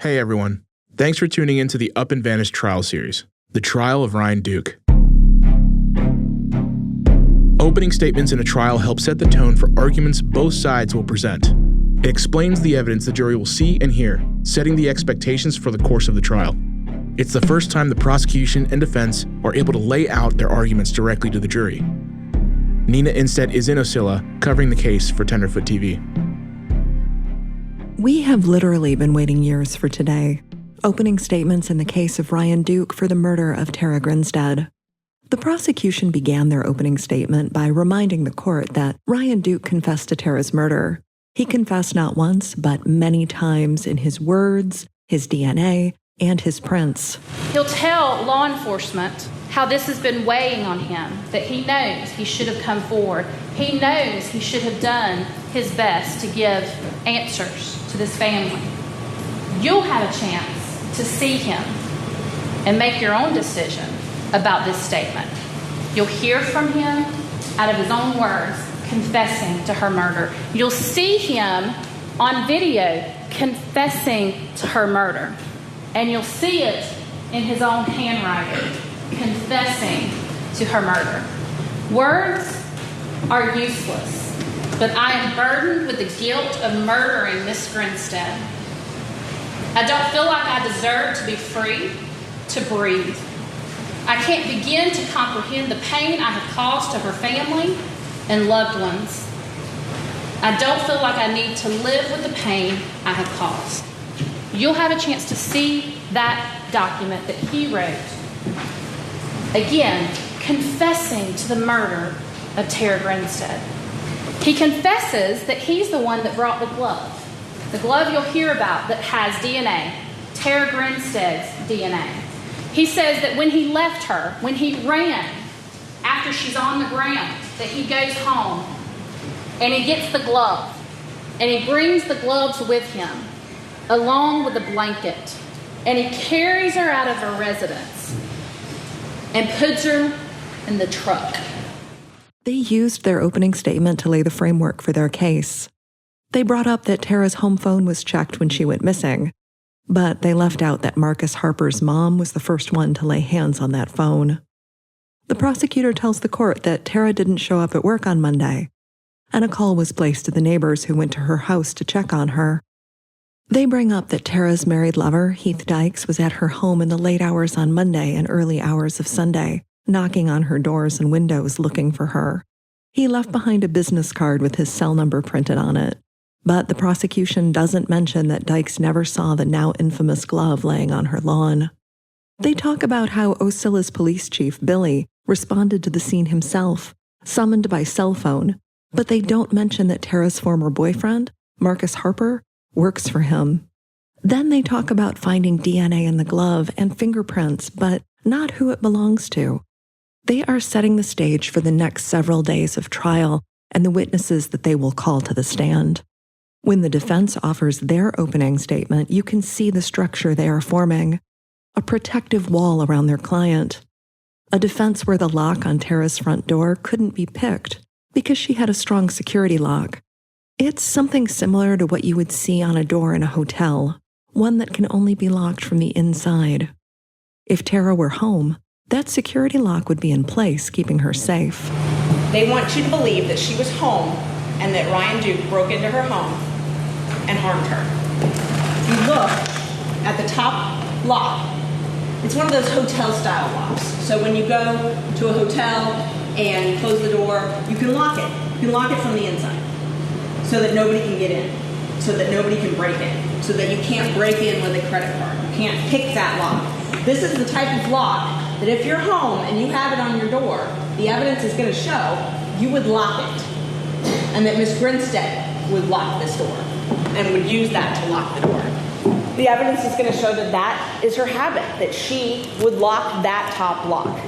Hey everyone, thanks for tuning in to the Up and Vanish trial series, The Trial of Ryan Duke. Opening statements in a trial help set the tone for arguments both sides will present. It explains the evidence the jury will see and hear, setting the expectations for the course of the trial. It's the first time the prosecution and defense are able to lay out their arguments directly to the jury. Nina Instead is in Ocilla, covering the case for Tenderfoot TV. We have literally been waiting years for today. Opening statements in the case of Ryan Duke for the murder of Tara Grinstead. The prosecution began their opening statement by reminding the court that Ryan Duke confessed to Tara's murder. He confessed not once, but many times in his words, his DNA, and his prints. He'll tell law enforcement how this has been weighing on him, that he knows he should have come forward. He knows he should have done his best to give answers to this family. You'll have a chance to see him and make your own decision about this statement. You'll hear from him out of his own words, confessing to her murder. You'll see him on video confessing to her murder. And you'll see it in his own handwriting, confessing to her murder. Words are useless, but I am burdened with the guilt of murdering Miss Grinstead. I don't feel like I deserve to be free to breathe. I can't begin to comprehend the pain I have caused to her family and loved ones. I don't feel like I need to live with the pain I have caused. You'll have a chance to see that document that he wrote. Again, confessing to the murder of Tara Grinstead. He confesses that he's the one that brought the glove. The glove you'll hear about that has DNA, Tara Grinstead's DNA. He says that when he left her, when he ran, after she's on the ground, that he goes home and he gets the glove and he brings the gloves with him along with a blanket, and he carries her out of her residence and puts her in the truck. They used their opening statement to lay the framework for their case. They brought up that Tara's home phone was checked when she went missing, but they left out that Marcus Harper's mom was the first one to lay hands on that phone. The prosecutor tells the court that Tara didn't show up at work on Monday, and a call was placed to the neighbors who went to her house to check on her. They bring up that Tara's married lover, Heath Dykes, was at her home in the late hours on Monday and early hours of Sunday, knocking on her doors and windows looking for her. He left behind a business card with his cell number printed on it. But the prosecution doesn't mention that Dykes never saw the now infamous glove laying on her lawn. They talk about how Ocilla's police chief, Billy, responded to the scene himself, summoned by cell phone, but they don't mention that Tara's former boyfriend, Marcus Harper, works for him. Then they talk about finding DNA in the glove and fingerprints, but not who it belongs to. They are setting the stage for the next several days of trial and the witnesses that they will call to the stand. When the defense offers their opening statement, you can see the structure they are forming. A protective wall around their client. A defense where the lock on Tara's front door couldn't be picked because she had a strong security lock. It's something similar to what you would see on a door in a hotel, one that can only be locked from the inside. If Tara were home, that security lock would be in place, keeping her safe. They want you to believe that she was home and that Ryan Duke broke into her home and harmed her. If you look at the top lock, it's one of those hotel-style locks. So when you go to a hotel and close the door, you can lock it. You can lock it from the inside so that nobody can get in, so that nobody can break in, so that you can't break in with a credit card. You can't pick that lock. This is the type of lock that if you're home and you have it on your door, the evidence is going to show you would lock it, and that Miss Grinstead would lock this door and would use that to lock the door. The evidence is going to show that that is her habit, that she would lock that top lock.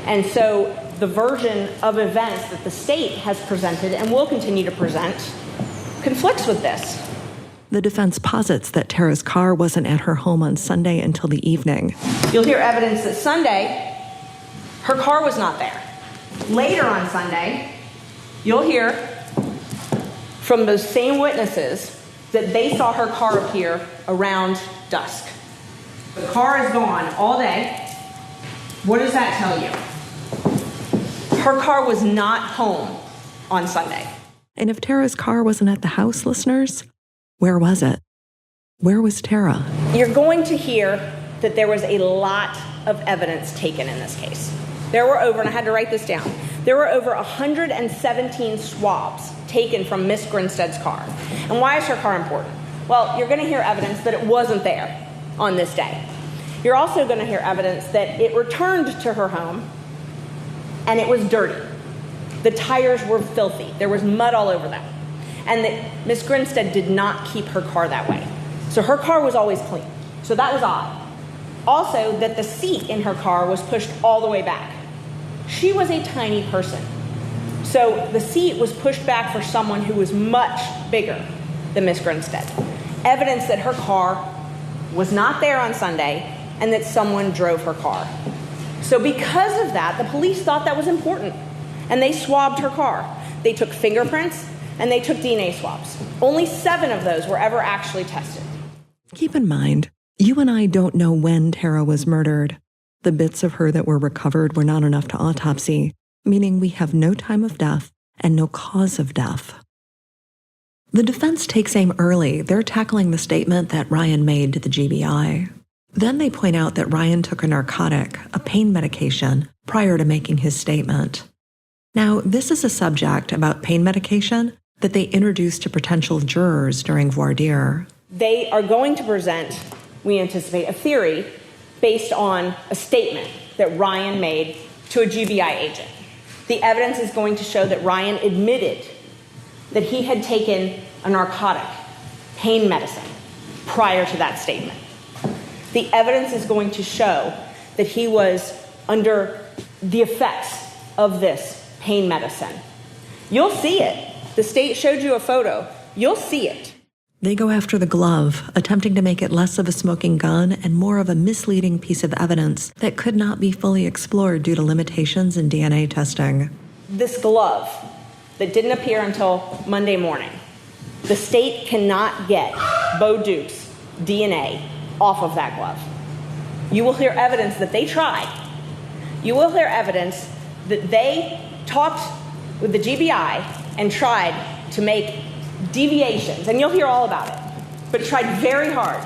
And so the version of events that the state has presented and will continue to present conflicts with this. The defense posits that Tara's car wasn't at her home on Sunday until the evening. You'll hear evidence that Sunday, her car was not there. Later on Sunday, you'll hear from those same witnesses that they saw her car appear around dusk. The car is gone all day. What does that tell you? Her car was not home on Sunday. And if Tara's car wasn't at the house, listeners, where was it? Where was Tara? You're going to hear that there was a lot of evidence taken in this case. There were over, and I had to write this down, there were over 117 swabs taken from Miss Grinstead's car. And why is her car important? Well, you're going to hear evidence that it wasn't there on this day. You're also going to hear evidence that it returned to her home and it was dirty. The tires were filthy. There was mud all over them. And that Miss Grinstead did not keep her car that way. So her car was always clean. So that was odd. Also, that the seat in her car was pushed all the way back. She was a tiny person. So the seat was pushed back for someone who was much bigger than Miss Grinstead. Evidence that her car was not there on Sunday and that someone drove her car. So because of that, the police thought that was important. And they swabbed her car. They took fingerprints and they took DNA swabs. Only 7 of those were ever actually tested. Keep in mind, you and I don't know when Tara was murdered. The bits of her that were recovered were not enough to autopsy, meaning we have no time of death and no cause of death. The defense takes aim early. They're tackling the statement that Ryan made to the GBI. Then they point out that Ryan took a narcotic, a pain medication, prior to making his statement. Now, this is a subject about pain medication that they introduced to potential jurors during voir dire. They are going to present, we anticipate, a theory based on a statement that Ryan made to a GBI agent. The evidence is going to show that Ryan admitted that he had taken a narcotic, pain medicine, prior to that statement. The evidence is going to show that he was under the effects of this pain medicine. You'll see it. The state showed you a photo. You'll see it. They go after the glove, attempting to make it less of a smoking gun and more of a misleading piece of evidence that could not be fully explored due to limitations in DNA testing. This glove that didn't appear until Monday morning, the state cannot get Bo Duke's DNA off of that glove. You will hear evidence that they tried. You will hear evidence that they talked with the GBI and tried to make deviations, and you'll hear all about it, but tried very hard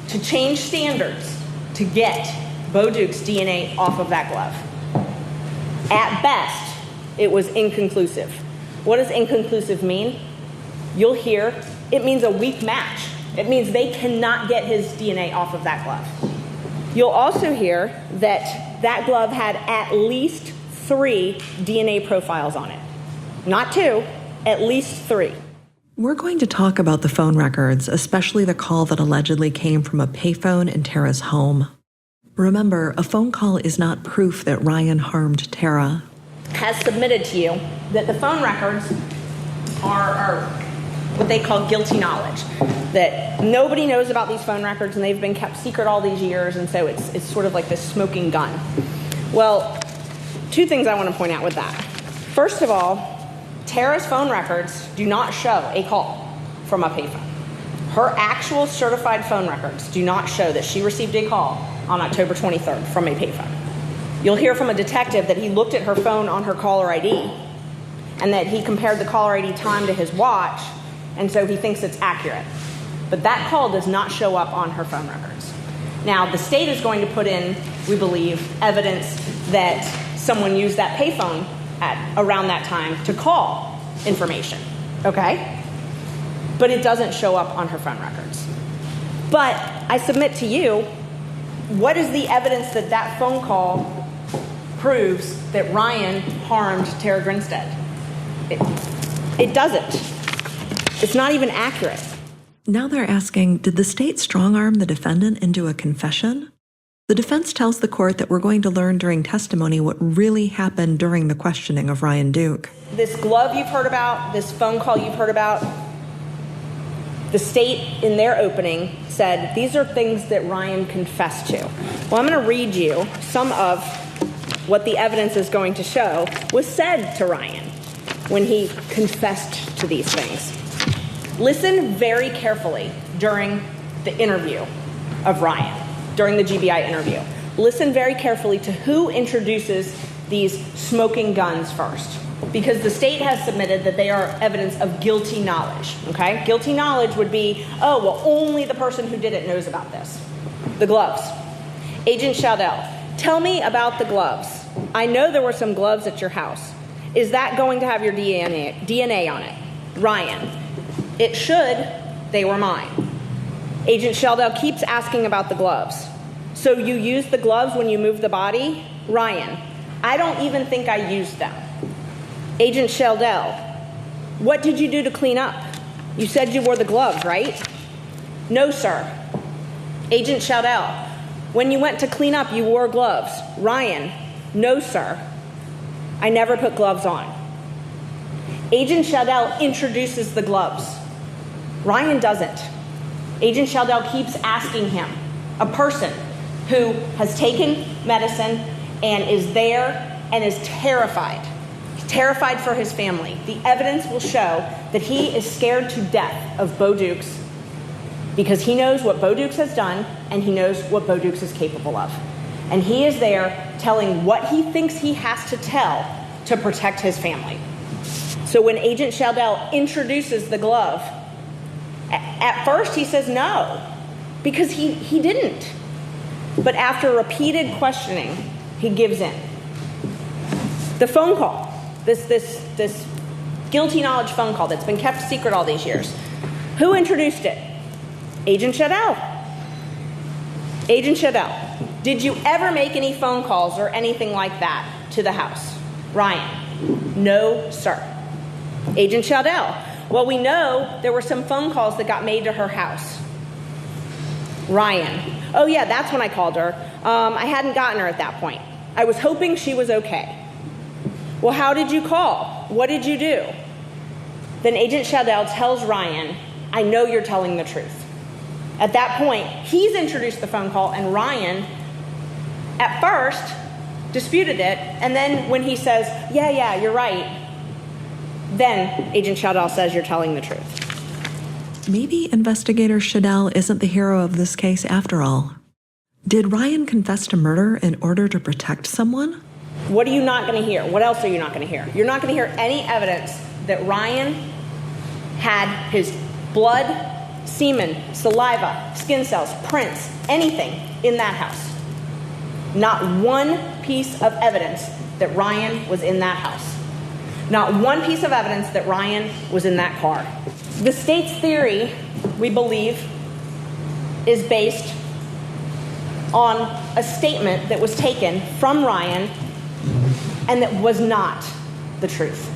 to change standards to get Bo Duke's DNA off of that glove. At best, it was inconclusive. What does inconclusive mean? You'll hear it means a weak match. It means they cannot get his DNA off of that glove. You'll also hear that that glove had at least 3 DNA profiles on it. Not 2, at least 3. We're going to talk about the phone records, especially the call that allegedly came from a payphone in Tara's home. Remember, a phone call is not proof that Ryan harmed Tara. Has submitted to you that the phone records are what they call guilty knowledge, that nobody knows about these phone records and they've been kept secret all these years, and so it's sort of like this smoking gun. Well, 2 things I want to point out with that. First of all, Tara's phone records do not show a call from a payphone. Her actual certified phone records do not show that she received a call on October 23rd from a payphone. You'll hear from a detective that he looked at her phone on her caller ID and that he compared the caller ID time to his watch, and so he thinks it's accurate. But that call does not show up on her phone records. Now, the state is going to put in, we believe, evidence that someone used that payphone around that time to call information, okay? But it doesn't show up on her phone records. But I submit to you, what is the evidence that that phone call proves that Ryan harmed Tara Grinstead? It doesn't. It's not even accurate. Now they're asking, did the state strong-arm the defendant into a confession? The defense tells the court that we're going to learn during testimony what really happened during the questioning of Ryan Duke. This glove you've heard about, this phone call you've heard about, the state in their opening said these are things that Ryan confessed to. Well, I'm going to read you some of what the evidence is going to show was said to Ryan when he confessed to these things. Listen very carefully during the interview of Ryan, during the GBI interview. Listen very carefully to who introduces these smoking guns first, because the state has submitted that they are evidence of guilty knowledge, okay? Guilty knowledge would be, oh, well, only the person who did it knows about this. The gloves. Agent Sheldell, tell me about the gloves. I know there were some gloves at your house. Is that going to have your DNA on it? Ryan, it should. They were mine. Agent Sheldell keeps asking about the gloves. So you used the gloves when you moved the body? Ryan, I don't even think I used them. Agent Sheldell, what did you do to clean up? You said you wore the gloves, right? No, sir. Agent Sheldell, when you went to clean up, you wore gloves. Ryan, no, sir. I never put gloves on. Agent Sheldell introduces the gloves. Ryan doesn't. Agent Sheldell keeps asking him, a person who has taken medicine and is there and is terrified. He's terrified for his family. The evidence will show that he is scared to death of Bo Dukes because he knows what Bo Dukes has done and he knows what Bo Dukes is capable of. And he is there telling what he thinks he has to tell to protect his family. So when Agent Sheldell introduces the glove, at first he says no, because he didn't. But after repeated questioning, he gives in. The phone call, this guilty knowledge phone call that's been kept secret all these years. Who introduced it? Agent Sheldell. Agent Sheldell, did you ever make any phone calls or anything like that to the house? Ryan, no, sir. Agent Sheldell, well, we know there were some phone calls that got made to her house. Ryan, oh yeah, that's when I called her. I hadn't gotten her at that point. I was hoping she was okay. Well, how did you call? What did you do? Then Agent Sheldell tells Ryan, I know you're telling the truth. At that point, he's introduced the phone call, and Ryan, at first, disputed it, and then when he says, yeah, you're right, then Agent Sheldell says you're telling the truth. Maybe Investigator Sheldell isn't the hero of this case after all. Did Ryan confess to murder in order to protect someone? What are you not going to hear? What else are you not going to hear? You're not going to hear any evidence that Ryan had his blood, semen, saliva, skin cells, prints, anything in that house. Not one piece of evidence that Ryan was in that house. Not one piece of evidence that Ryan was in that car. The state's theory, we believe, is based on a statement that was taken from Ryan and that was not the truth.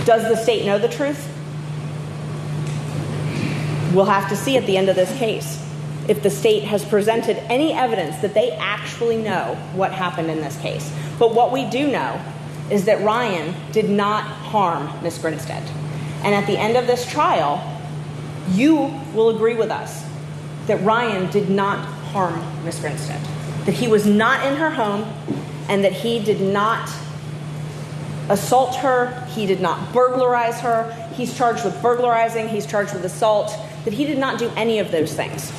Does the state know the truth? We'll have to see at the end of this case if the state has presented any evidence that they actually know what happened in this case. But what we do know is that Ryan did not harm Miss Grinstead. And at the end of this trial, you will agree with us that Ryan did not harm Miss Grinstead, that he was not in her home, and that he did not assault her, he did not burglarize her. He's charged with burglarizing, he's charged with assault, that he did not do any of those things.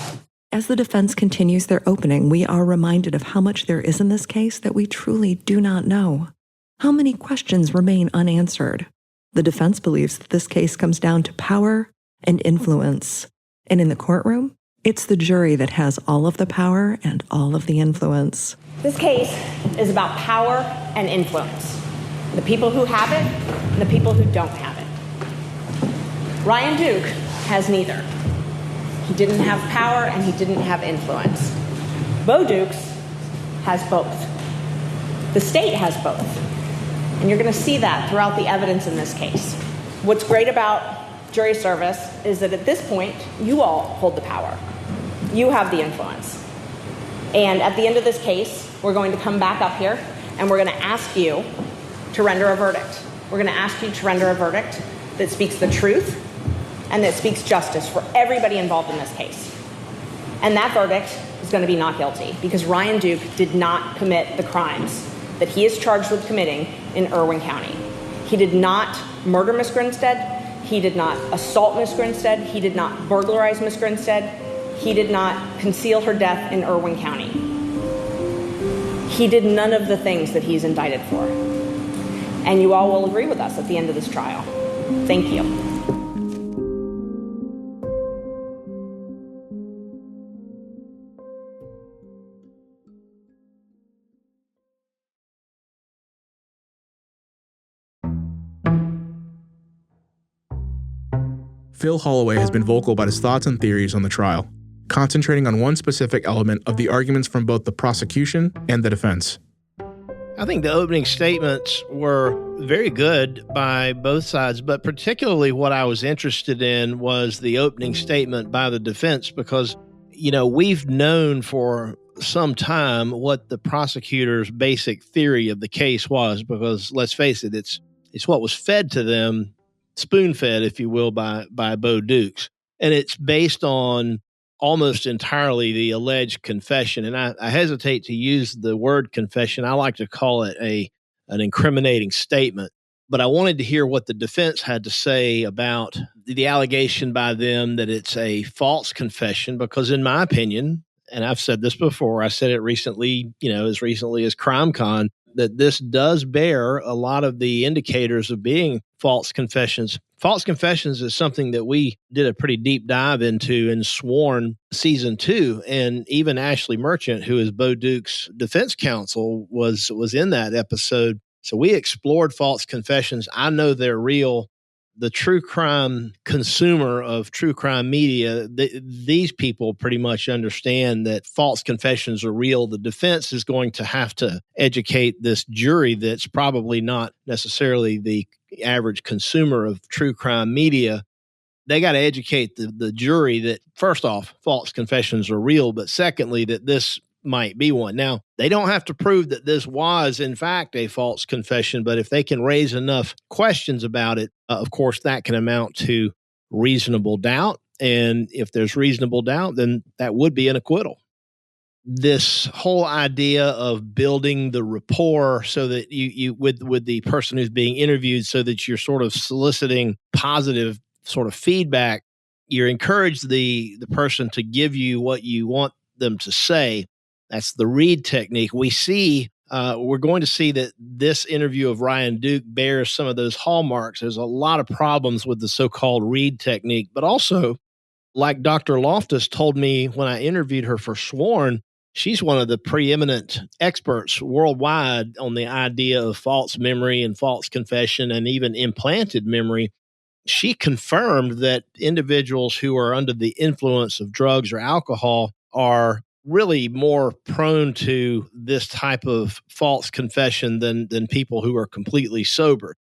As the defense continues their opening, we are reminded of how much there is in this case that we truly do not know. How many questions remain unanswered? The defense believes that this case comes down to power and influence. And in the courtroom, it's the jury that has all of the power and all of the influence. This case is about power and influence. The people who have it and the people who don't have it. Ryan Duke has neither. He didn't have power and he didn't have influence. Bo Dukes has both. The state has both. And you're going to see that throughout the evidence in this case. What's great about jury service is that at this point, you all hold the power. You have the influence. And at the end of this case, we're going to come back up here and we're going to ask you to render a verdict. We're going to ask you to render a verdict that speaks the truth and that speaks justice for everybody involved in this case. And that verdict is going to be not guilty because Ryan Duke did not commit the crimes that he is charged with committing in Irwin County. He did not murder Miss Grinstead. He did not assault Miss Grinstead. He did not burglarize Miss Grinstead. He did not conceal her death in Irwin County. He did none of the things that he's indicted for. And you all will agree with us at the end of this trial. Thank you. Phil Holloway has been vocal about his thoughts and theories on the trial, concentrating on one specific element of the arguments from both the prosecution and the defense. I think the opening statements were very good by both sides, but particularly what I was interested in was the opening statement by the defense because, we've known for some time what the prosecutor's basic theory of the case was because, let's face it, it's what was fed to them, spoon-fed, if you will, by Bo Dukes. And it's based on almost entirely the alleged confession. And I hesitate to use the word confession. I like to call it an incriminating statement. But I wanted to hear what the defense had to say about the allegation by them that it's a false confession, because in my opinion, and I've said this before, I said it recently, as recently as CrimeCon, that this does bear a lot of the indicators of being false confessions. False confessions is something that we did a pretty deep dive into in Sworn Season 2. And even Ashley Merchant, who is Bo Duke's defense counsel, was in that episode. So we explored false confessions. I know they're real. The true crime consumer of true crime media, these people pretty much understand that false confessions are real. The defense is going to have to educate this jury that's probably not necessarily the average consumer of true crime media. They got to educate the jury that, first off, false confessions are real, but secondly, that this might be one. Now, they don't have to prove that this was, in fact, a false confession, but if they can raise enough questions about it, of course, that can amount to reasonable doubt. And if there's reasonable doubt, then that would be an acquittal. This whole idea of building the rapport so that you with the person who's being interviewed, so that you're sort of soliciting positive sort of feedback, you encourage the person to give you what you want them to say. That's the read technique. We're going to see that this interview of Ryan Duke bears some of those hallmarks. There's a lot of problems with the so-called read technique, but also, like Dr. Loftus told me when I interviewed her for Sworn, she's one of the preeminent experts worldwide on the idea of false memory and false confession and even implanted memory. She confirmed that individuals who are under the influence of drugs or alcohol are really more prone to this type of false confession than people who are completely sober.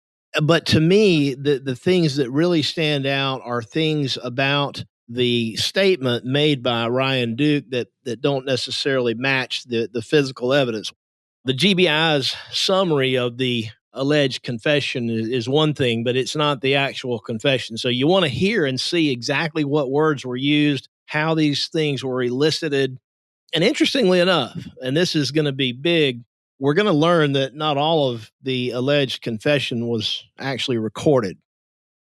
But to me, the things that really stand out are things about the statement made by Ryan Duke that don't necessarily match the physical evidence. The GBI's summary of the alleged confession is one thing, but it's not the actual confession. So you want to hear and see exactly what words were used, how these things were elicited. And interestingly enough, and this is going to be big, we're going to learn that not all of the alleged confession was actually recorded.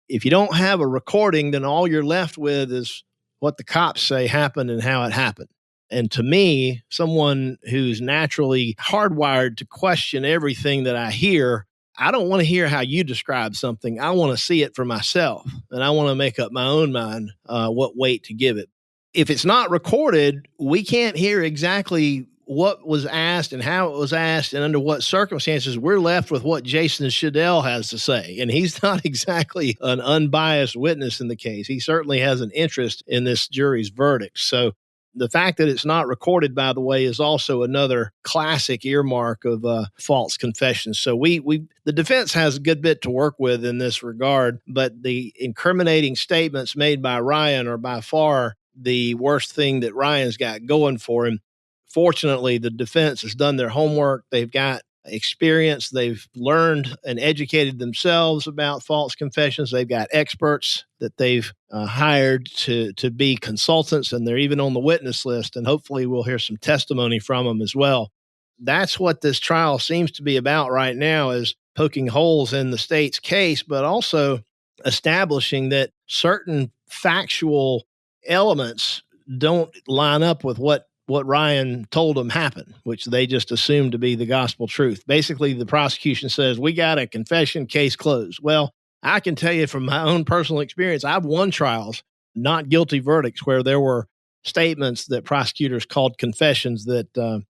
If you don't have a recording, then all you're left with is what the cops say happened and how it happened. And to me, someone who's naturally hardwired to question everything that I hear, I don't want to hear how you describe something. I want to see it for myself, and I want to make up my own mind what weight to give it. If it's not recorded, we can't hear exactly what was asked and how it was asked and under what circumstances. We're left with what Jason Shadell has to say. And he's not exactly an unbiased witness in the case. He certainly has an interest in this jury's verdict. So the fact that it's not recorded, by the way, is also another classic earmark of false confessions. So the defense has a good bit to work with in this regard, but the incriminating statements made by Ryan are by far the worst thing that Ryan's got going for him. Fortunately, the defense has done their homework. They've got experience. They've learned and educated themselves about false confessions. They've got experts that they've hired to be consultants, and they're even on the witness list. And hopefully we'll hear some testimony from them as well. That's what this trial seems to be about right now, is poking holes in the state's case, but also establishing that certain factual elements don't line up with what Ryan told them happened, which they just assumed to be the gospel truth. Basically, the prosecution says, we got a confession, case closed. Well, I can tell you from my own personal experience, I've won trials, not guilty verdicts, where there were statements that prosecutors called confessions that,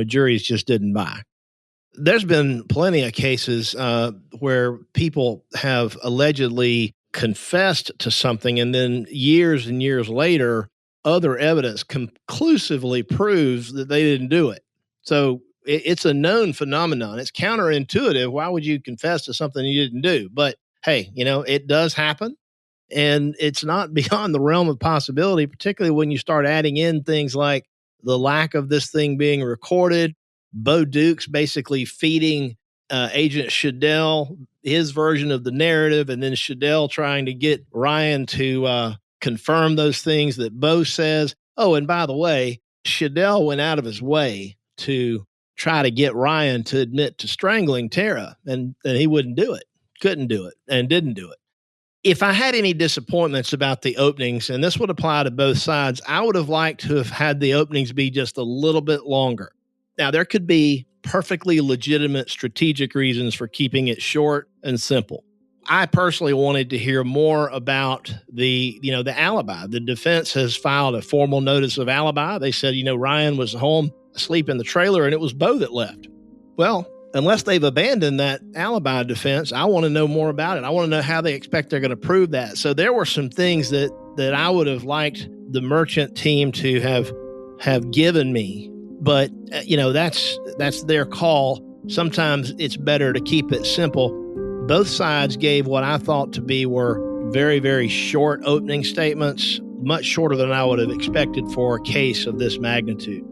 juries just didn't buy. There's been plenty of cases where people have allegedly confessed to something, and then years and years later, other evidence conclusively proves that they didn't do it. So it's a known phenomenon. It's counterintuitive. Why would you confess to something you didn't do? But hey, it does happen. And it's not beyond the realm of possibility, particularly when you start adding in things like the lack of this thing being recorded, Bo Dukes basically feeding Agent Shadell his version of the narrative, and then Shadell trying to get Ryan to confirm those things that Bo says. Oh, and by the way, Shadell went out of his way to try to get Ryan to admit to strangling Tara, and he wouldn't do it, couldn't do it, and didn't do it. If I had any disappointments about the openings, and this would apply to both sides, I would have liked to have had the openings be just a little bit longer. Now, there could be perfectly legitimate strategic reasons for keeping it short and simple. I personally wanted to hear more about the alibi. The defense has filed a formal notice of alibi. They said, Ryan was home asleep in the trailer and it was Bo that left. Well, unless they've abandoned that alibi defense, I want to know more about it. I want to know how they expect they're going to prove that. So there were some things that I would have liked the Merchant team to have given me. But, that's their call. Sometimes it's better to keep it simple. Both sides gave what I thought to be were very, very short opening statements, much shorter than I would have expected for a case of this magnitude.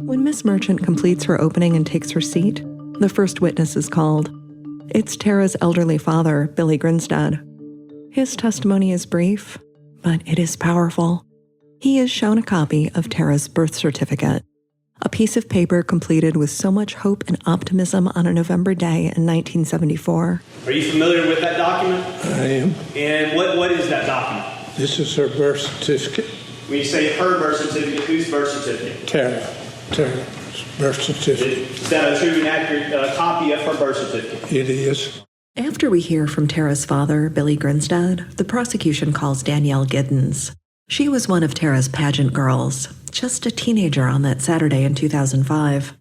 When Miss Merchant completes her opening and takes her seat, the first witness is called. It's Tara's elderly father, Billy Grinstead. His testimony is brief, but it is powerful. He is shown a copy of Tara's birth certificate, a piece of paper completed with so much hope and optimism on a November day in 1974. Are you familiar with that document? I am. And what is that document? This is her birth certificate. When you say her birth certificate, whose birth certificate? Tara's birth certificate. Is that a true and accurate copy of her birth certificate? It is. After we hear from Tara's father, Billy Grinstead, the prosecution calls Danielle Giddens. She was one of Tara's pageant girls, just a teenager on that Saturday in 2005.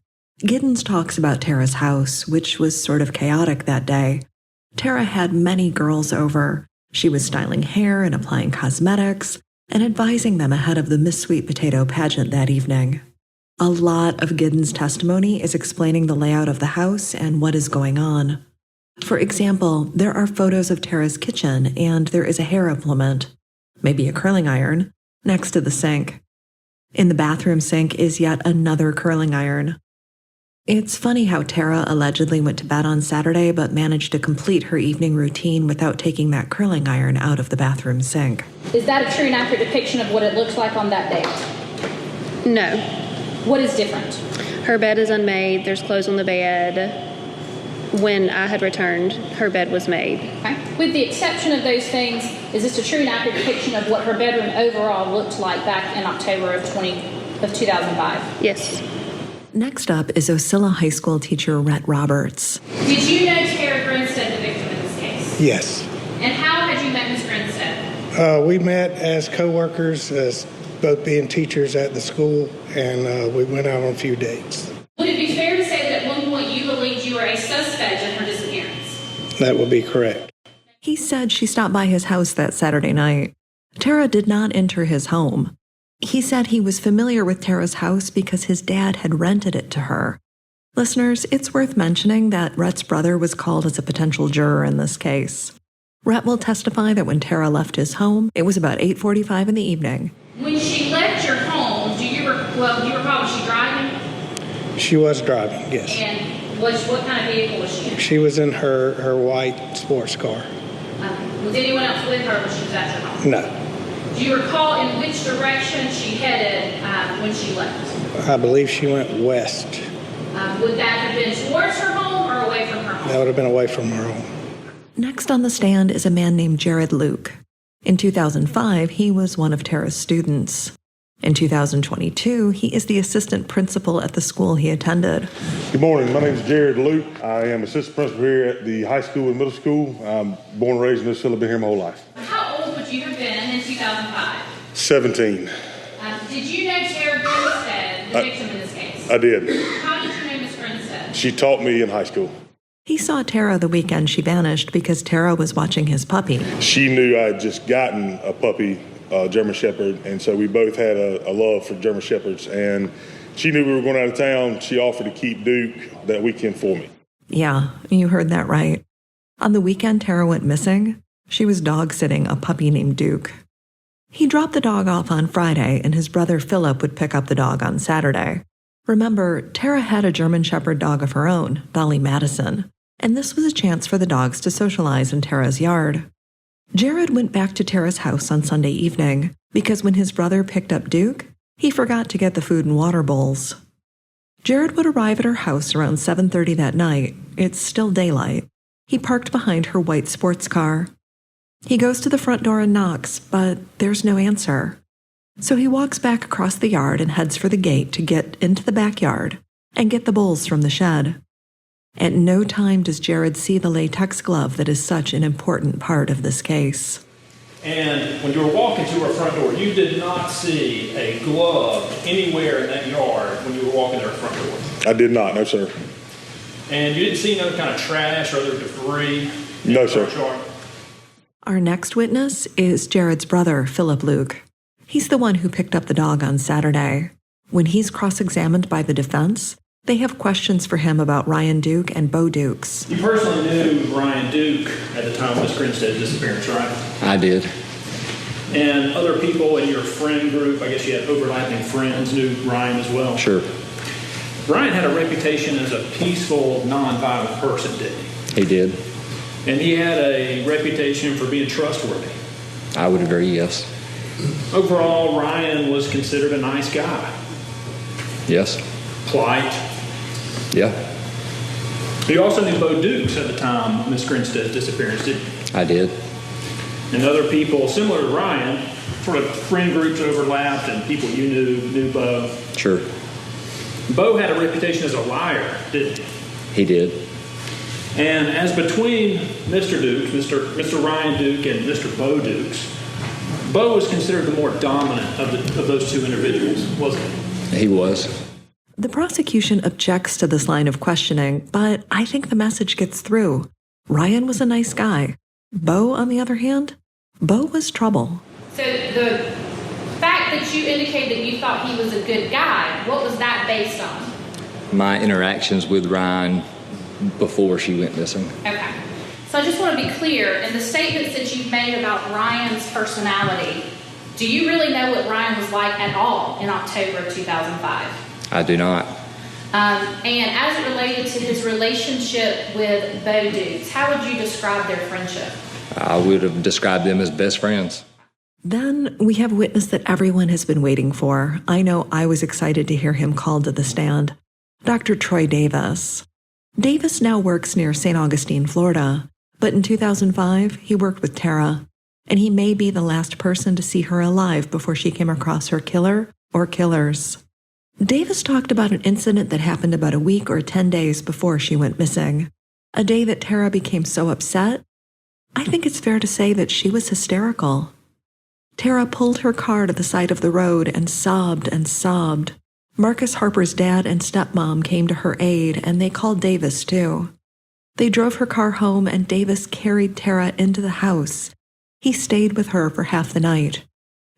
Giddens talks about Tara's house, which was sort of chaotic that day. Tara had many girls over. She was styling hair and applying cosmetics, and advising them ahead of the Miss Sweet Potato pageant that evening. A lot of Giddens' testimony is explaining the layout of the house and what is going on. For example, there are photos of Tara's kitchen, and there is a hair implement, maybe a curling iron, next to the sink. In the bathroom sink is yet another curling iron. It's funny how Tara allegedly went to bed on Saturday but managed to complete her evening routine without taking that curling iron out of the bathroom sink. Is that a true and accurate depiction of what it looks like on that date? No. What is different? Her bed is unmade. There's clothes on the bed. When I had returned, her bed was made. Okay. With the exception of those things, is this a true and accurate depiction of what her bedroom overall looked like back in October of 2005? Yes. Next up is Ocilla High School teacher Rhett Roberts. Did you know Tara Grinstead, the victim in this case? Yes. And how had you met Ms. Grinstead? We met as co-workers, as both being teachers at the school, and we went out on a few dates. Would it be fair to say that at one point you believed you were a suspect in her disappearance? That would be correct. He said she stopped by his house that Saturday night. Tara did not enter his home. He said he was familiar with Tara's house because his dad had rented it to her. Listeners, it's worth mentioning that Rhett's brother was called as a potential juror in this case. Rhett will testify that when Tara left his home, it was about 8:45 in the evening. When she left your home, do you recall, was she driving? She was driving, yes. And what kind of vehicle was she in? She was in her white sports car. Was anyone else with her when she was at your home? No. Do you recall in which direction she headed when she left? I believe she went west. Would that have been towards her home or away from her home? That would have been away from her home. Next on the stand is a man named Jared Luke. In 2005, he was one of Tara's students. In 2022, he is the assistant principal at the school he attended. Good morning. My name is Jared Luke. I am assistant principal here at the high school and middle school. I'm born and raised in Ocilla, been here my whole life. How old would you have been in 2005? 17. Did you know Tara Grinstead, the victim in this case? I did. How did you know Ms. Grinstead? She taught me in high school. He saw Tara the weekend she vanished because Tara was watching his puppy. She knew I had just gotten a puppy, German Shepherd, and so we both had a love for German Shepherds. And she knew we were going out of town. She offered to keep Duke that weekend for me. Yeah, you heard that right. On the weekend Tara went missing, she was dog-sitting a puppy named Duke. He dropped the dog off on Friday, and his brother Philip would pick up the dog on Saturday. Remember, Tara had a German Shepherd dog of her own, Dolly Madison, and this was a chance for the dogs to socialize in Tara's yard. Jared went back to Tara's house on Sunday evening because when his brother picked up Duke, he forgot to get the food and water bowls. Jared would arrive at her house around 7:30 that night. It's still daylight. He parked behind her white sports car. He goes to the front door and knocks, but there's no answer. So he walks back across the yard and heads for the gate to get into the backyard and get the bowls from the shed. At no time does Jared see the latex glove that is such an important part of this case. And when you were walking to her front door, you did not see a glove anywhere in that yard when you were walking to her front door? I did not, no, sir. And you didn't see no kind of trash or other debris? No, sir. Our next witness is Jared's brother, Philip Luke. He's the one who picked up the dog on Saturday. When he's cross-examined by the defense, they have questions for him about Ryan Duke and Bo Dukes. You personally knew Ryan Duke at the time of Ms. Grinstead's disappearance, right? I did. And other people in your friend group, I guess you had overlapping friends, knew Ryan as well? Sure. Ryan had a reputation as a peaceful, nonviolent person, didn't he? He did. And he had a reputation for being trustworthy. I would agree, yes. Overall, Ryan was considered a nice guy. Yes. Polite. Yeah. You also knew Bo Dukes at the time of Ms. Grinstead's disappearance, didn't you? I did. And other people, similar to Ryan, sort of friend groups overlapped and people you knew Bo. Sure. Bo had a reputation as a liar, didn't he? He did. And as between Mr. Dukes, Mr. Ryan Duke and Mr. Bo Dukes, Bo was considered the more dominant of those two individuals, wasn't he? He was. The prosecution objects to this line of questioning, but I think the message gets through. Ryan was a nice guy. Bo, on the other hand, Bo was trouble. So the fact that you indicated that you thought he was a good guy, what was that based on? My interactions with Ryan before she went missing. Okay. So I just want to be clear, in the statements that you've made about Ryan's personality, do you really know what Ryan was like at all in October of 2005? I do not. And as it related to his relationship with Bo Dukes, how would you describe their friendship? I would have described them as best friends. Then we have a witness that everyone has been waiting for. I know I was excited to hear him called to the stand. Dr. Troy Davis. Davis now works near St. Augustine, Florida, but in 2005, he worked with Tara, and he may be the last person to see her alive before she came across her killer or killers. Davis talked about an incident that happened about a week or 10 days before she went missing, a day that Tara became so upset. I think it's fair to say that she was hysterical. Tara pulled her car to the side of the road and sobbed and sobbed. Marcus Harper's dad and stepmom came to her aid, and they called Davis too. They drove her car home, and Davis carried Tara into the house. He stayed with her for half the night.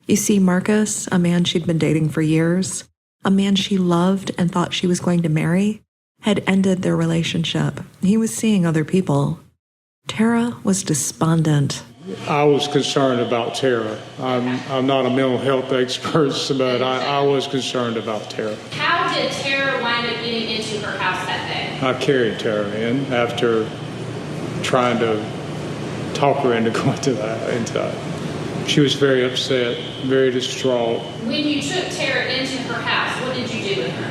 You see, Marcus, a man she'd been dating for years, a man she loved and thought she was going to marry, had ended their relationship. He was seeing other people. Tara was despondent. I was concerned about Tara. I'm not a mental health expert, but I was concerned about Tara. How did Tara wind up getting into her house that day? I carried Tara in after trying to talk her into going into that. She was very upset, very distraught. When you took Tara into her house, what did you do with her?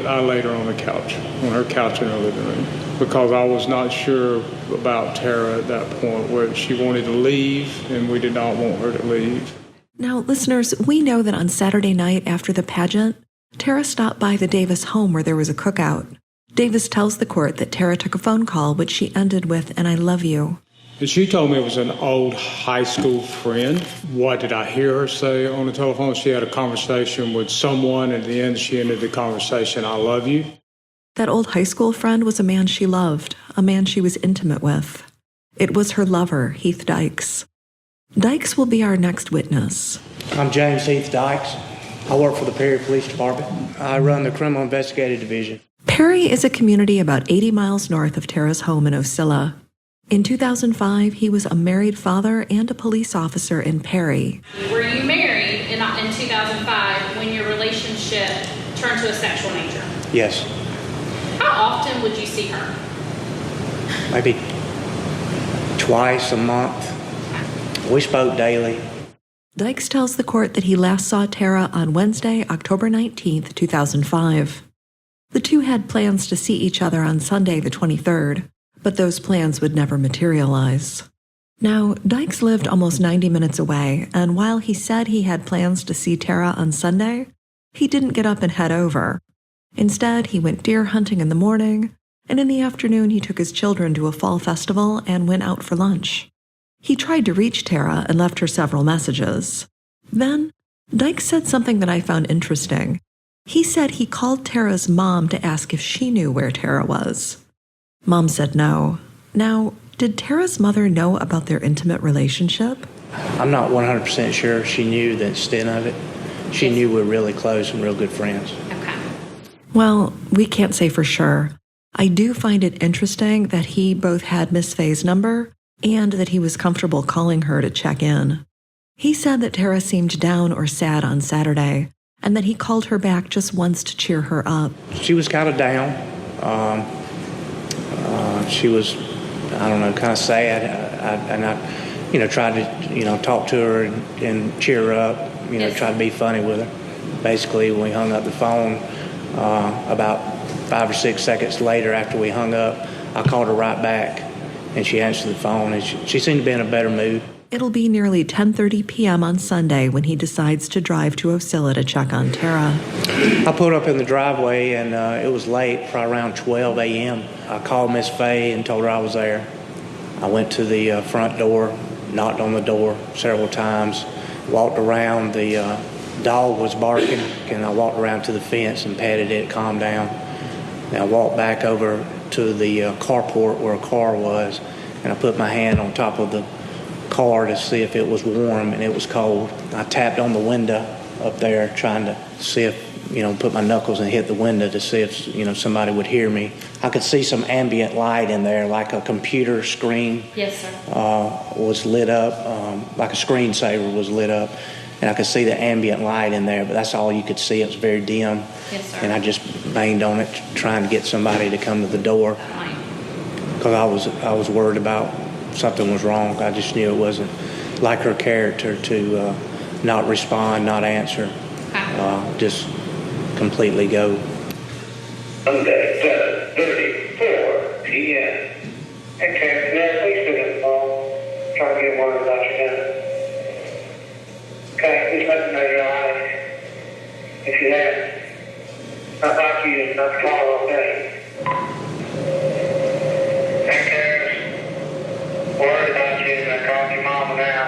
I laid her on the couch, on her couch in her living room, because I was not sure about Tara at that point, where she wanted to leave, and we did not want her to leave. Now, listeners, we know that on Saturday night after the pageant, Tara stopped by the Davis home where there was a cookout. Davis tells the court that Tara took a phone call, which she ended with, "And I love you." And she told me it was an old high school friend. What did I hear her say on the telephone? She had a conversation with someone, and at the end she ended the conversation, "I love you." That old high school friend was a man she loved, a man she was intimate with. It was her lover, Heath Dykes. Dykes will be our next witness. I'm James Heath Dykes. I work for the Perry Police Department. I run the Criminal Investigative Division. Perry is a community about 80 miles north of Tara's home in Ocilla. In 2005, he was a married father and a police officer in Perry. Were you married in 2005 when your relationship turned to a sexual nature? Yes. How often would you see her? Maybe twice a month. We spoke daily. Dykes tells the court that he last saw Tara on Wednesday, October 19th, 2005. The two had plans to see each other on Sunday, the 23rd, but those plans would never materialize. Now, Dykes lived almost 90 minutes away, and while he said he had plans to see Tara on Sunday, he didn't get up and head over. Instead, he went deer hunting in the morning, and in the afternoon he took his children to a fall festival and went out for lunch. He tried to reach Tara and left her several messages. Then, Dykes said something that I found interesting. He said he called Tara's mom to ask if she knew where Tara was. Mom said no. Now, did Tara's mother know about their intimate relationship? I'm not 100% sure she knew the extent of it. She knew we were really close and real good friends. Okay. Well, we can't say for sure. I do find it interesting that he both had Miss Faye's number and that he was comfortable calling her to check in. He said that Tara seemed down or sad on Saturday, and that he called her back just once to cheer her up. She was kind of down. She was, I don't know, kind of sad. I tried to, talk to her and cheer her up, try to be funny with her. Basically, when we hung up the phone, about 5 or 6 seconds later after we hung up, I called her right back, and she answered the phone, and she seemed to be in a better mood. It'll be nearly 10:30 p.m. on Sunday when he decides to drive to Ocilla to check on Tara. I pulled up in the driveway, and it was late, probably around 12 a.m. I called Miss Faye and told her I was there. I went to the front door, knocked on the door several times, walked around. The dog was barking, and I walked around to the fence and patted it, calmed down. And I walked back over to the carport where a car was, and I put my hand on top of the car to see if it was warm, and it was cold. I tapped on the window up there trying to see if, put my knuckles and hit the window to see if, somebody would hear me. I could see some ambient light in there, like a computer screen. Yes, sir. Was lit up, like a screensaver was lit up, and I could see the ambient light in there, but that's all you could see. It was very dim. Yes, sir. And I just banged on it, trying to get somebody to come to the door, because I was worried about something was wrong. I just knew it wasn't like her character to not respond, not answer, just completely go. Sunday, 7:34 p.m. Okay, now please pick up the phone. Trying to get word about you now. Okay, just let me know you're alright. If you have, not like you to not call all day. Worried about you, and I called your mama now.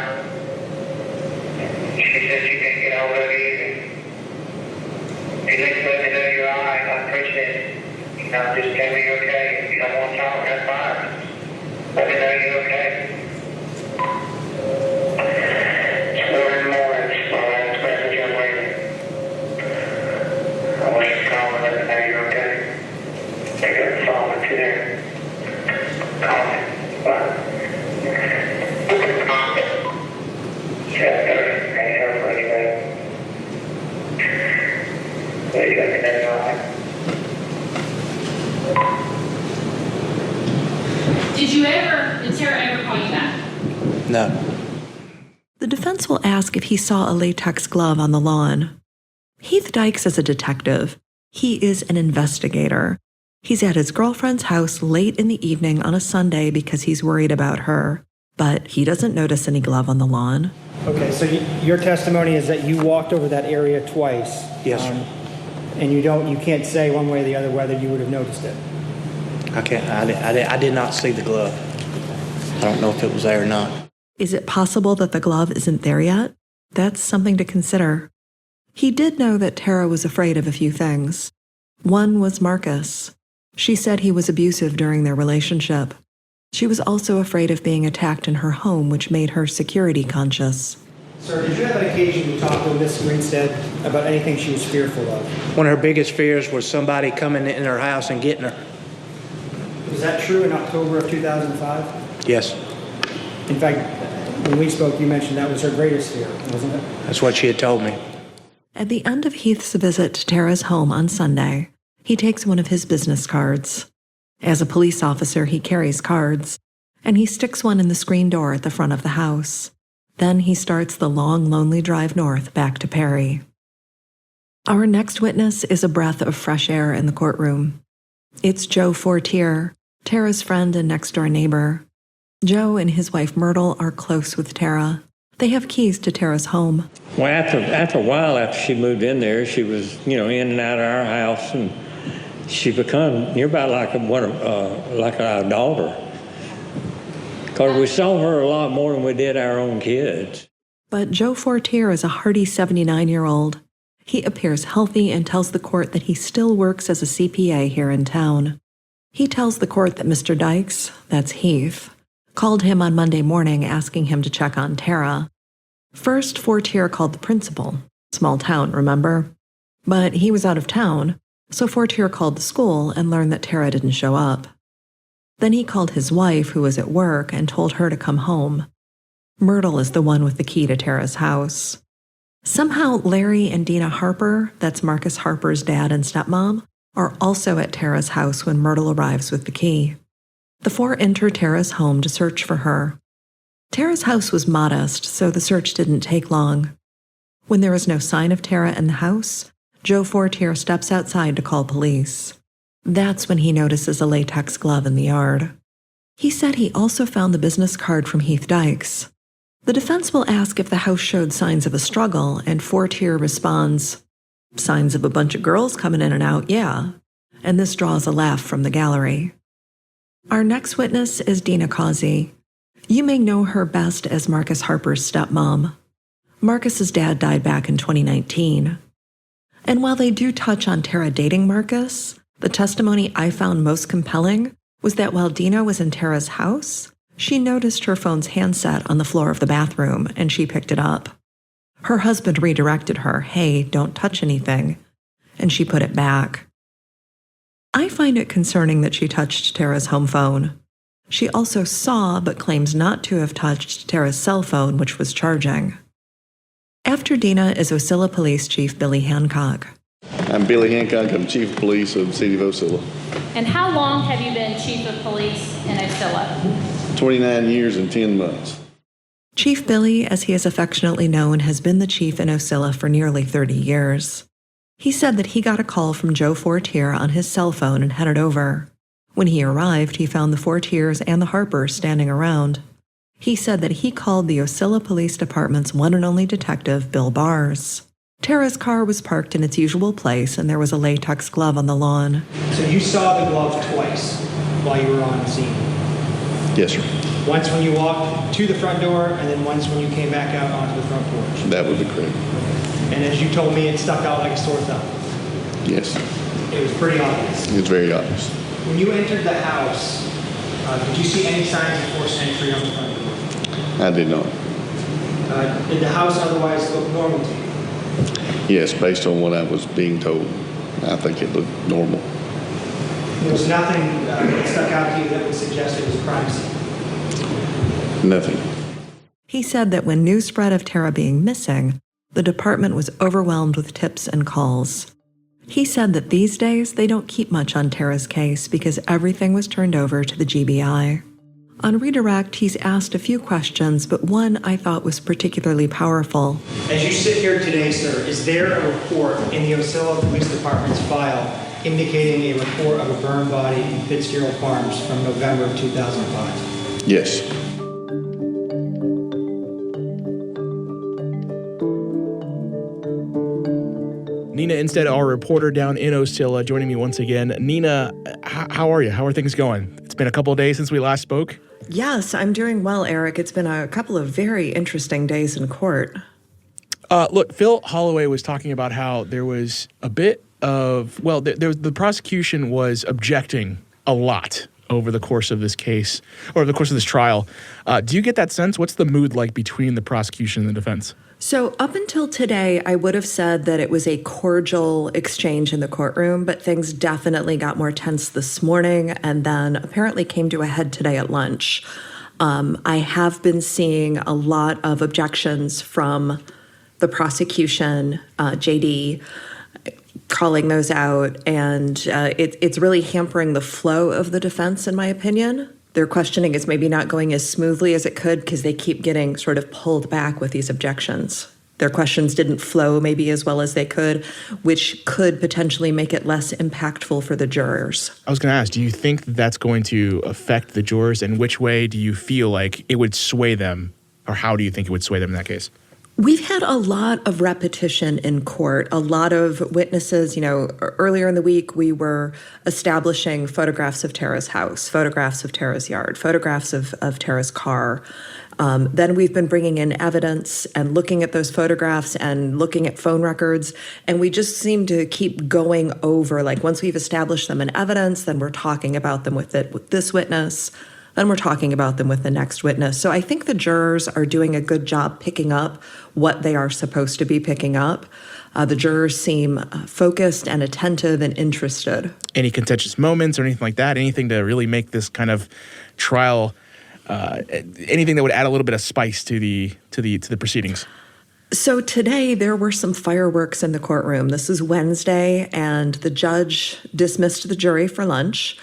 She said she can't get hold of you either. You just let me know you're alright, I appreciate it. Just tell me you're okay. If you don't want to talk, that's fine. Let me know you're okay. It's 4 in the morning, my last message I'm waiting. I want you to call and let me know you're okay. Pick up the phone if you're there. Call me. Bye. Did Tara ever call you back? No. defense will ask if he saw a latex glove on the lawn. Heath Dykes is a detective. He is an investigator. He's at his girlfriend's house late in the evening on a Sunday because he's worried about her, but he doesn't notice any glove on the lawn. Okay, so your testimony is that you walked over that area twice. Yes, sir. And you can't say one way or the other whether you would have noticed it. I can't. I did not see the glove. I don't know if it was there or not. Is it possible that the glove isn't there yet? That's something to consider. He did know that Tara was afraid of a few things. One was Marcus. She said he was abusive during their relationship. She was also afraid of being attacked in her home, which made her security conscious. Sir, did you have an occasion to talk with Miss Grinstead about anything she was fearful of? One of her biggest fears was somebody coming in her house and getting her. Was that true in October of 2005? Yes. In fact, when we spoke, you mentioned that was her greatest fear, wasn't it? That's what she had told me. At the end of Heath's visit to Tara's home on Sunday, he takes one of his business cards. As a police officer, he carries cards, and he sticks one in the screen door at the front of the house. Then he starts the long, lonely drive north back to Perry. Our next witness is a breath of fresh air in the courtroom. It's Joe Fortier, Tara's friend and next-door neighbor. Joe and his wife Myrtle are close with Tara. They have keys to Tara's home. Well, after a while, after she moved in there, she was, in and out of our house, and she become nearby like our daughter. Because we saw her a lot more than we did our own kids. But Joe Fortier is a hearty 79-year-old. He appears healthy and tells the court that he still works as a CPA here in town. He tells the court that Mr. Dykes, that's Heath, called him on Monday morning asking him to check on Tara. First, Fortier called the principal. Small town, remember? But he was out of town, so Fortier called the school and learned that Tara didn't show up. Then he called his wife, who was at work, and told her to come home. Myrtle is the one with the key to Tara's house. Somehow, Larry and Dina Harper, that's Marcus Harper's dad and stepmom, are also at Tara's house when Myrtle arrives with the key. The four enter Tara's home to search for her. Tara's house was modest, so the search didn't take long. When there is no sign of Tara in the house, Joe Fortier steps outside to call police. That's when he notices a latex glove in the yard. He said he also found the business card from Heath Dykes. The defense will ask if the house showed signs of a struggle, and Fortier responds, "Signs of a bunch of girls coming in and out, yeah." And this draws a laugh from the gallery. Our next witness is Dina Causey. You may know her best as Marcus Harper's stepmom. Marcus's dad died back in 2019. And while they do touch on Tara dating Marcus, the testimony I found most compelling was that while Dina was in Tara's house, she noticed her phone's handset on the floor of the bathroom, and she picked it up. Her husband redirected her, "Hey, don't touch anything," and she put it back. I find it concerning that she touched Tara's home phone. She also saw, but claims not to have touched, Tara's cell phone, which was charging. After Dina is Ocilla Police Chief Billy Hancock. I'm Billy Hancock. I'm Chief of Police of the City of Ocilla. And how long have you been Chief of Police in Ocilla? 29 years and 10 months. Chief Billy, as he is affectionately known, has been the chief in Ocilla for nearly 30 years. He said that he got a call from Joe Fortier on his cell phone and headed over. When he arrived, he found the Fortiers and the Harpers standing around. He said that he called the Ocilla Police Department's one and only detective, Bill Bars. Tara's car was parked in its usual place, and there was a latex glove on the lawn. So you saw the glove twice while you were on the scene? Yes, sir. Once when you walked to the front door, and then once when you came back out onto the front porch? That would be correct. And as you told me, it stuck out like a sore thumb? Yes. It was pretty obvious? It's very obvious. When you entered the house, did you see any signs of forced entry on the front door? I did not. Did the house otherwise look normal to you? Yes, based on what I was being told, I think it looked normal. There was nothing that stuck out to you that would suggest it was a crime scene? Nothing. He said that when news spread of Tara being missing, the department was overwhelmed with tips and calls. He said that these days they don't keep much on Tara's case because everything was turned over to the GBI. On redirect, he's asked a few questions, but one I thought was particularly powerful. As you sit here today, sir, is there a report in the Ocilla Police Department's file indicating a report of a burned body in Fitzgerald Farms from November of 2005? Yes. Nina Instead, our reporter down in Ocilla, joining me once again. Nina, how are you? How are things going? It's been a couple of days since we last spoke. Yes, I'm doing well, Eric. It's been a couple of very interesting days in court. Look, Phil Holloway was talking about how there was a bit of, well, the prosecution was objecting a lot over the course of this case, or the course of this trial. Do you get that sense? What's the mood like between the prosecution and the defense? So up until today, I would have said that it was a cordial exchange in the courtroom, but things definitely got more tense this morning and then apparently came to a head today at lunch. I have been seeing a lot of objections from the prosecution, JD, calling those out, and it's really hampering the flow of the defense, in my opinion. Their questioning is maybe not going as smoothly as it could because they keep getting sort of pulled back with these objections. Their questions didn't flow maybe as well as they could, which could potentially make it less impactful for the jurors. I was going to ask, do you think that's going to affect the jurors, and which way do you feel like it would sway them, or how do you think it would sway them in that case? We've had a lot of repetition in court, a lot of witnesses. Earlier in the week, we were establishing photographs of Tara's house, photographs of Tara's yard, photographs of Tara's car. Then we've been bringing in evidence and looking at those photographs and looking at phone records. And we just seem to keep going over, like once we've established them in evidence, then we're talking about them with this witness. Then we're talking about them with the next witness. So I think the jurors are doing a good job picking up what they are supposed to be picking up. The jurors seem focused and attentive and interested. Any contentious moments or anything like that? Anything to really make this kind of trial, anything that would add a little bit of spice to the proceedings? So today there were some fireworks in the courtroom. This is Wednesday, and the judge dismissed the jury for lunch.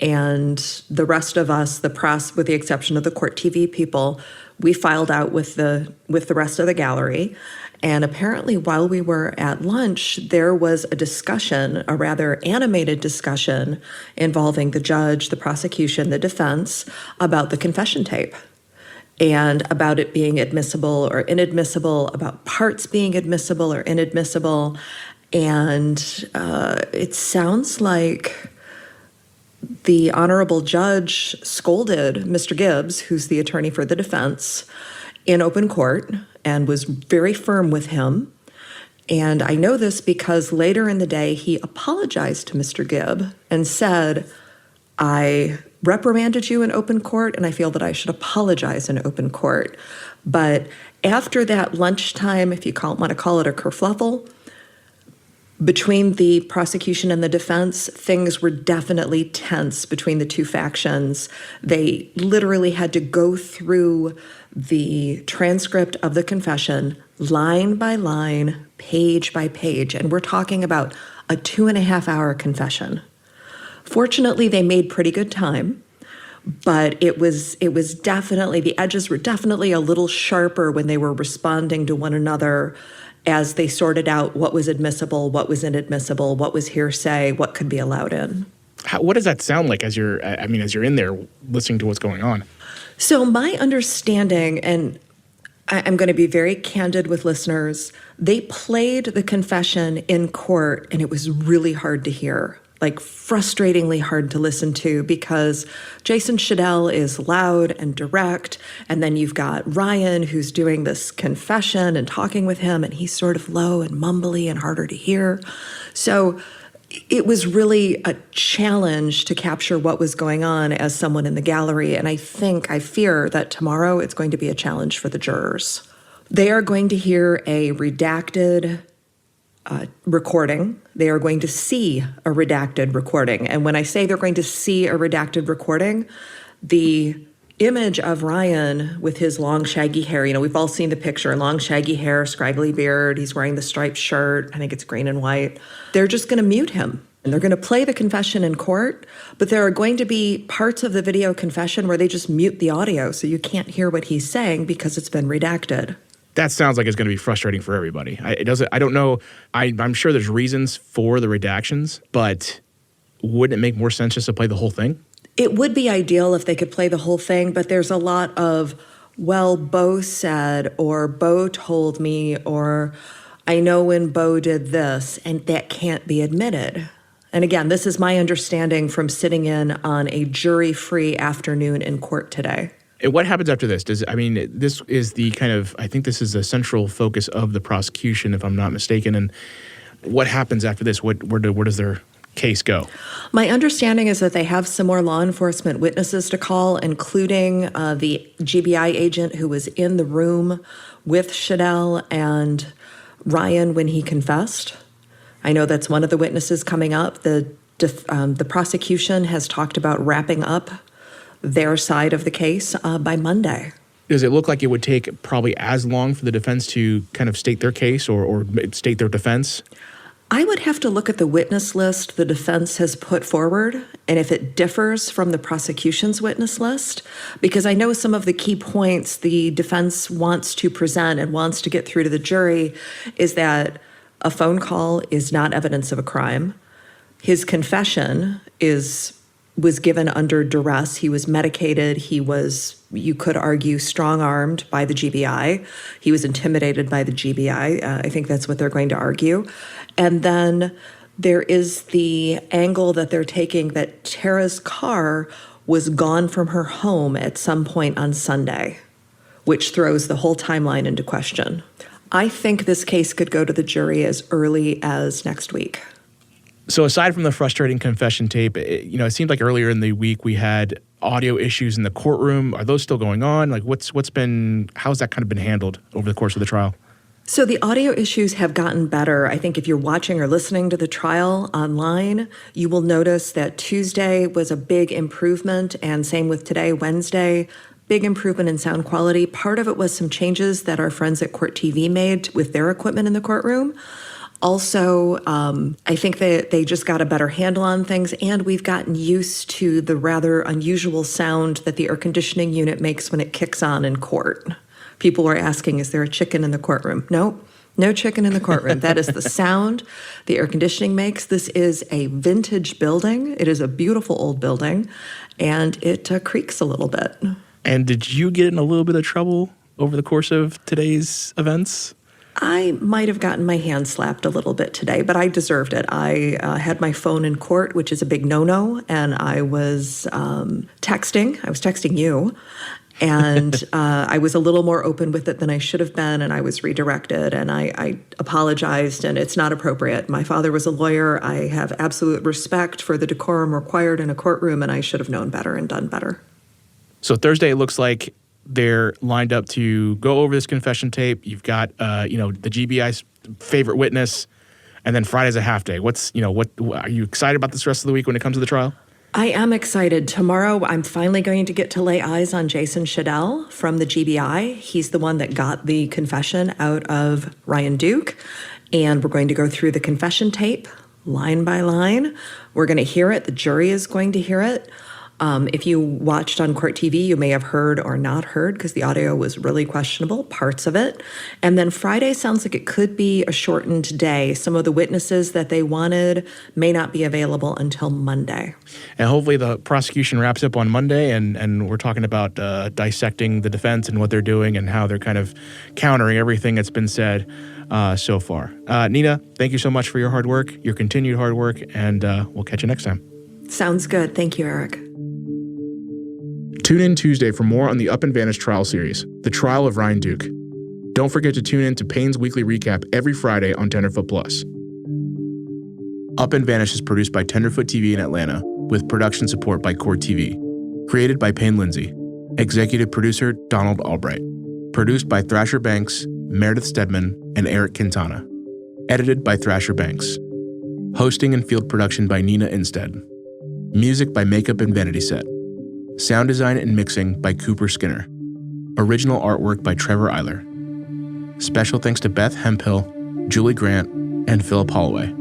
And the rest of us, the press, with the exception of the court TV people, we filed out with the rest of the gallery. And apparently while we were at lunch, there was a discussion, a rather animated discussion involving the judge, the prosecution, the defense, about the confession tape and about it being admissible or inadmissible, about parts being admissible or inadmissible. And it sounds like the honorable judge scolded Mr. Gibbs, who's the attorney for the defense, in open court and was very firm with him. And I know this because later in the day, he apologized to Mr. Gibb and said, I reprimanded you in open court, and I feel that I should apologize in open court. But after that lunchtime, if you want to call it a kerfluffle, between the prosecution and the defense, things were definitely tense between the two factions. They literally had to go through the transcript of the confession line by line, page by page, and we're talking about a 2.5-hour confession. Fortunately, they made pretty good time, but it was definitely, the edges were definitely a little sharper when they were responding to one another as they sorted out what was admissible, what was inadmissible, what was hearsay, what could be allowed in. What does that sound like as you're in there listening to what's going on? So my understanding, and I'm going to be very candid with listeners, they played the confession in court and it was really hard to hear, like frustratingly hard to listen to, because Jason Shadell is loud and direct, and then you've got Ryan who's doing this confession and talking with him, and he's sort of low and mumbly and harder to hear. So it was really a challenge to capture what was going on as someone in the gallery, and I fear that tomorrow it's going to be a challenge for the jurors. They are going to hear a redacted recording. They are going to see a redacted recording. And when I say they're going to see a redacted recording, the image of Ryan with his long shaggy hair, we've all seen the picture, long shaggy hair, scraggly beard, he's wearing the striped shirt, I think it's green and white. They're just going to mute him. And they're going to play the confession in court, but there are going to be parts of the video confession where they just mute the audio so you can't hear what he's saying because it's been redacted. That sounds like it's going to be frustrating for everybody. I don't know. I'm sure there's reasons for the redactions, but wouldn't it make more sense just to play the whole thing? It would be ideal if they could play the whole thing, but there's a lot of, well, Bo said, or Bo told me, or I know when Bo did this, and that can't be admitted. And again, this is my understanding from sitting in on a jury-free afternoon in court today. And what happens after this? This is the kind of, I think this is the central focus of the prosecution, if I'm not mistaken. And what happens after this? Where does their case go? My understanding is that they have some more law enforcement witnesses to call, including the GBI agent who was in the room with Shadell and Ryan when he confessed. I know that's one of the witnesses coming up. The prosecution has talked about wrapping up their side of the case by Monday. Does it look like it would take probably as long for the defense to kind of state their case or state their defense? I would have to look at the witness list the defense has put forward, and if it differs from the prosecution's witness list, because I know some of the key points the defense wants to present and wants to get through to the jury is that a phone call is not evidence of a crime. His confession was given under duress. He was medicated. He was, you could argue, strong-armed by the GBI. He was intimidated by the GBI. I think that's what they're going to argue. And then there is the angle that they're taking that Tara's car was gone from her home at some point on Sunday, which throws the whole timeline into question. I think this case could go to the jury as early as next week. So aside from the frustrating confession tape, it seemed like earlier in the week we had audio issues in the courtroom. Are those still going on? Like how's that kind of been handled over the course of the trial? So the audio issues have gotten better. I think if you're watching or listening to the trial online, you will notice that Tuesday was a big improvement, and same with today, Wednesday. Big improvement in sound quality. Part of it was some changes that our friends at Court TV made with their equipment in the courtroom. Also, I think that they just got a better handle on things, and we've gotten used to the rather unusual sound that the air conditioning unit makes when it kicks on in court. People were asking, is there a chicken in the courtroom? Nope, no chicken in the courtroom. That is the sound the air conditioning makes. This is a vintage building. It is a beautiful old building, and it creaks a little bit. And did you get in a little bit of trouble over the course of today's events? I might have gotten my hand slapped a little bit today, but I deserved it. I had my phone in court, which is a big no-no, and I was texting. I was texting you, and I was a little more open with it than I should have been, and I was redirected, and I apologized, and it's not appropriate. My father was a lawyer. I have absolute respect for the decorum required in a courtroom, and I should have known better and done better. So Thursday, it looks like they're lined up to go over this confession tape. You've got, the GBI's favorite witness, and then Friday's a half day. What are you excited about this rest of the week when it comes to the trial? I am excited. Tomorrow, I'm finally going to get to lay eyes on Jason Shadell from the GBI. He's the one that got the confession out of Ryan Duke, and we're going to go through the confession tape line by line. We're going to hear it. The jury is going to hear it. If you watched on Court TV, you may have heard or not heard because the audio was really questionable, parts of it. And then Friday sounds like it could be a shortened day. Some of the witnesses that they wanted may not be available until Monday. And hopefully the prosecution wraps up on Monday, and we're talking about dissecting the defense and what they're doing and how they're kind of countering everything that's been said so far. Nina, thank you so much for your hard work, your continued hard work, and we'll catch you next time. Sounds good. Thank you, Eric. Tune in Tuesday for more on the Up and Vanish trial series, The Trial of Ryan Duke. Don't forget to tune in to Payne's Weekly Recap every Friday on Tenderfoot Plus. Up and Vanish is produced by Tenderfoot TV in Atlanta, with production support by Court TV. Created by Payne Lindsay. Executive producer Donald Albright. Produced by Thrasher Banks, Meredith Stedman, and Eric Quintana. Edited by Thrasher Banks. Hosting and field production by Nina Instead. Music by Makeup and Vanity Set. Sound design and mixing by Cooper Skinner. Original artwork by Trevor Eiler. Special thanks to Beth Hemphill, Julie Grant, and Philip Holloway.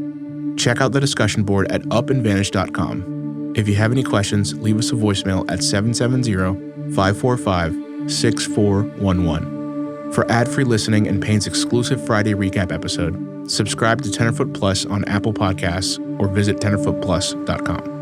Check out the discussion board at upandvanish.com. If you have any questions, leave us a voicemail at 770-545-6411. For ad-free listening and Payne's exclusive Friday recap episode, subscribe to Tenderfoot Plus on Apple Podcasts or visit tenderfootplus.com.